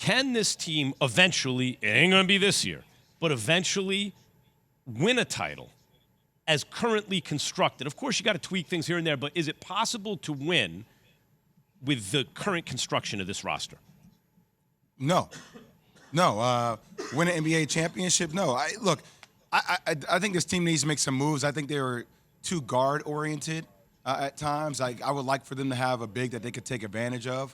can this team eventually, it ain't going to be this year, but eventually win a title as currently constructed? Of course, you got to tweak things here and there, but is it possible to win with the current construction of this roster? No. Win an NBA championship? No. I think this team needs to make some moves. I think they were too guard-oriented at times. I would like for them to have a big that they could take advantage of.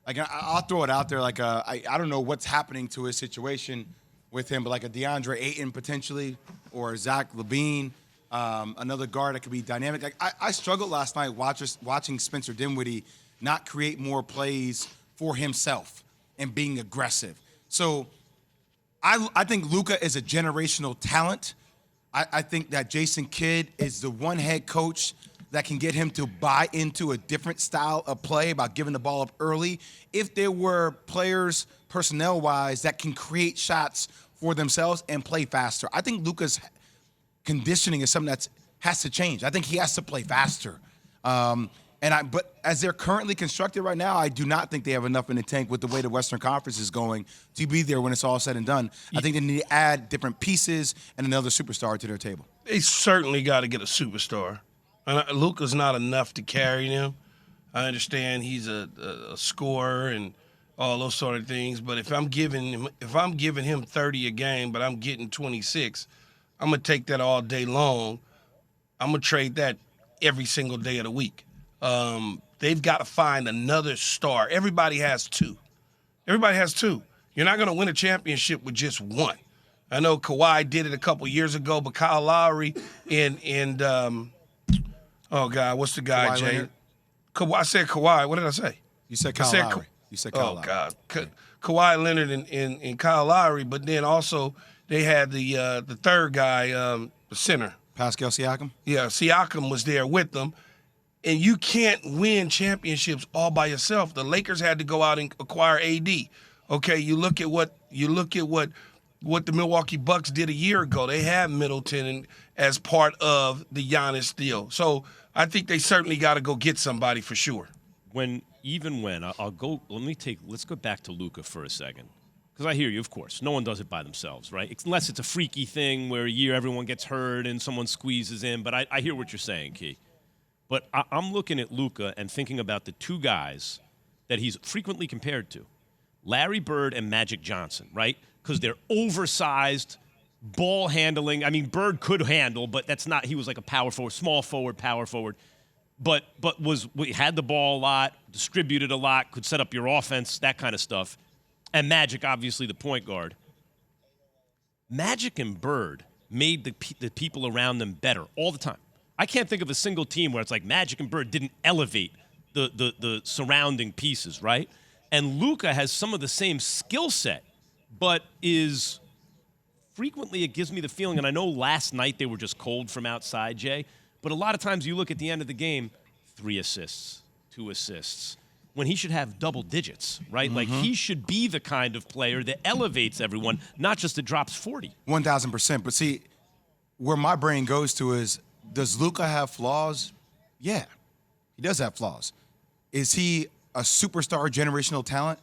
Like, I'll throw it out there. Like, I don't know what's happening to his situation with him, but like a DeAndre Ayton potentially, or Zach LaVine, another guard that could be dynamic. Like, I struggled last night watching Spencer Dinwiddie not create more plays for himself and being aggressive. So I think Luka is a generational talent. I think that Jason Kidd is the one head coach that can get him to buy into a different style of play about giving the ball up early. If there were players, personnel-wise, that can create shots for themselves and play faster. I think Luka's conditioning is something that has to change. I think he has to play faster. But as they're currently constructed right now, I do not think they have enough in the tank with the way the Western Conference is going to be there when it's all said and done. I think they need to add different pieces and another superstar to their table. They certainly got to get a superstar. And Luka's not enough to carry them. I understand he's a scorer and all those sort of things, but if I'm giving him 30 a game, but I'm getting 26, I'm gonna take that all day long. I'm gonna trade that every single day of the week. They've got to find another star. Everybody has two. You're not going to win a championship with just one. I know Kawhi did it a couple years ago, but Kyle Lowry and oh, God, what's the guy, Kawhi Jay? Leonard? I said Kawhi. What did I say? You said Kyle Lowry. You said Kyle Lowry. God. Kawhi Leonard and Kyle Lowry, but then also they had the third guy, the center. Pascal Siakam? Yeah, Siakam was there with them. And you can't win championships all by yourself. The Lakers had to go out and acquire AD. Okay, you look at what the Milwaukee Bucks did a year ago. They had Middleton as part of the Giannis deal. So I think they certainly got to go get somebody for sure. I'll go. Let's go back to Luka for a second, because I hear you. Of course, no one does it by themselves, right? Unless it's a freaky thing where a year everyone gets hurt and someone squeezes in. But I hear what you're saying, Key. But I'm looking at Luka and thinking about the two guys that he's frequently compared to, Larry Bird and Magic Johnson, right? Because they're oversized, ball handling. I mean, Bird could handle, but that's not. He was like a power forward, small forward, power forward. But had the ball a lot, distributed a lot, could set up your offense, that kind of stuff. And Magic, obviously, the point guard. Magic and Bird made the people around them better all the time. I can't think of a single team where it's like Magic and Bird didn't elevate the surrounding pieces, right? And Luka has some of the same skill set, but is frequently, it gives me the feeling, and I know last night they were just cold from outside, Jay, but a lot of times you look at the end of the game, 3 assists, 2 assists, when he should have double digits, right? Mm-hmm. Like he should be the kind of player that elevates everyone, not just that drops 40. 1,000%. But see, where my brain goes to is, does Luka have flaws? Yeah, he does have flaws. Is he a superstar generational talent?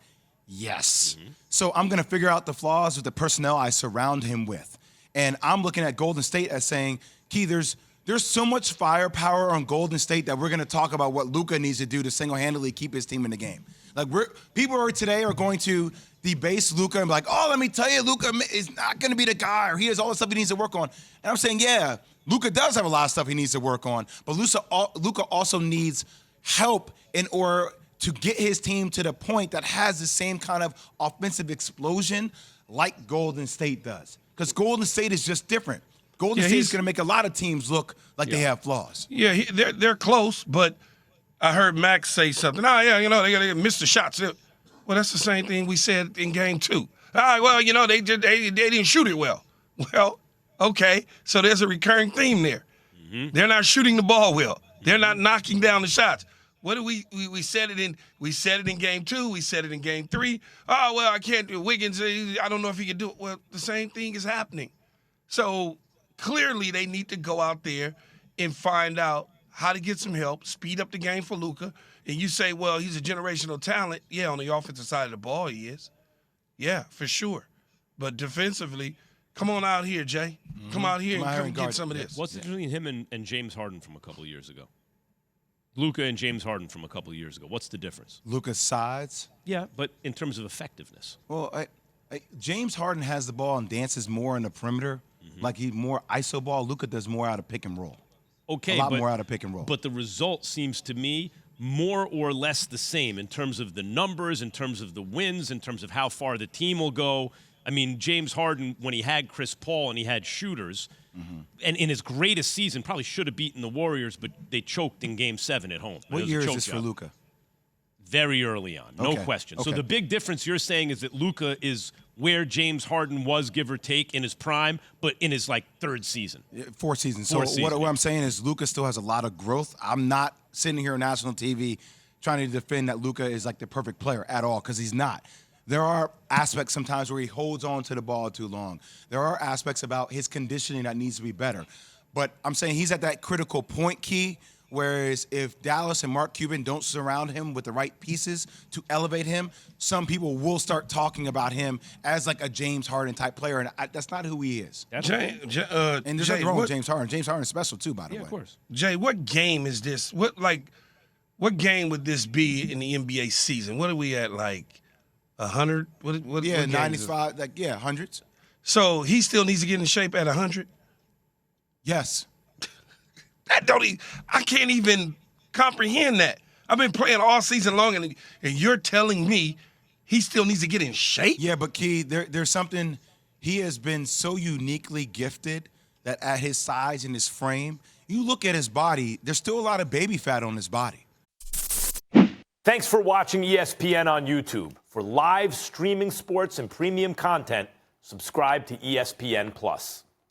Yes. Mm-hmm. So I'm going to figure out the flaws with the personnel I surround him with. And I'm looking at Golden State as saying, Key, there's so much firepower on Golden State that we're going to talk about what Luka needs to do to single-handedly keep his team in the game. Like people today are going to debase Luka and be like, oh, let me tell you, Luka is not going to be the guy, or he has all the stuff he needs to work on. And I'm saying, yeah, Luka does have a lot of stuff he needs to work on, but Luka also needs help in order to get his team to the point that has the same kind of offensive explosion like Golden State does. Because Golden State is just different. Golden State is going to make a lot of teams look like they have flaws. Yeah, they're close, but I heard Max say something. Oh, yeah, they got to miss the shots. Well, that's the same thing we said in game 2. All right, well, they didn't shoot it well. Well, okay, so there's a recurring theme there. Mm-hmm. They're not shooting the ball well. They're not knocking down the shots. What do we said it in? We said it in game 2. We said it in game 3. Oh, well, I can't do it. Wiggins, I don't know if he can do it. Well, the same thing is happening. So clearly they need to go out there and find out how to get some help, speed up the game for Luka. And you say, well, he's a generational talent. Yeah, on the offensive side of the ball he is. Yeah, for sure. But defensively, come on out here, Jay. Come out here and get some of this. What's between him and James Harden from a couple of years ago? Luka and James Harden from a couple of years ago. What's the difference? Luka's size. Yeah, but in terms of effectiveness. Well, James Harden has the ball and dances more in the perimeter, like he more iso ball. Luka does more out of pick and roll. Okay, a lot more out of pick and roll. But the result seems to me more or less the same in terms of the numbers, in terms of the wins, in terms of how far the team will go. I mean, James Harden, when he had Chris Paul and he had shooters, and in his greatest season, probably should have beaten the Warriors, but they choked in Game 7 at home. What year is this for Luka? Very early on, no question. So the big difference you're saying is that Luka is where James Harden was, give or take, in his prime, but in his, third season. Fourth season. So what I'm saying is Luka still has a lot of growth. I'm not sitting here on national TV trying to defend that Luka is, the perfect player at all, because he's not. There are aspects sometimes where he holds on to the ball too long. There are aspects about his conditioning that needs to be better. But I'm saying he's at that critical point, Key, whereas if Dallas and Mark Cuban don't surround him with the right pieces to elevate him, some people will start talking about him as a James Harden type player, and that's not who he is. And there's nothing wrong with James Harden. James Harden is special too, by the way. Yeah, of course. Jay, what game is this? What game would this be in the NBA season? What are we at, 100? What 95, hundreds. So he still needs to get in shape at 100? Yes. I can't even comprehend that. I've been playing all season long, and you're telling me he still needs to get in shape? Yeah, but Key, there's something. He has been so uniquely gifted that at his size and his frame, you look at his body, there's still a lot of baby fat on his body. Thanks for watching ESPN on YouTube. For live streaming sports and premium content, subscribe to ESPN+.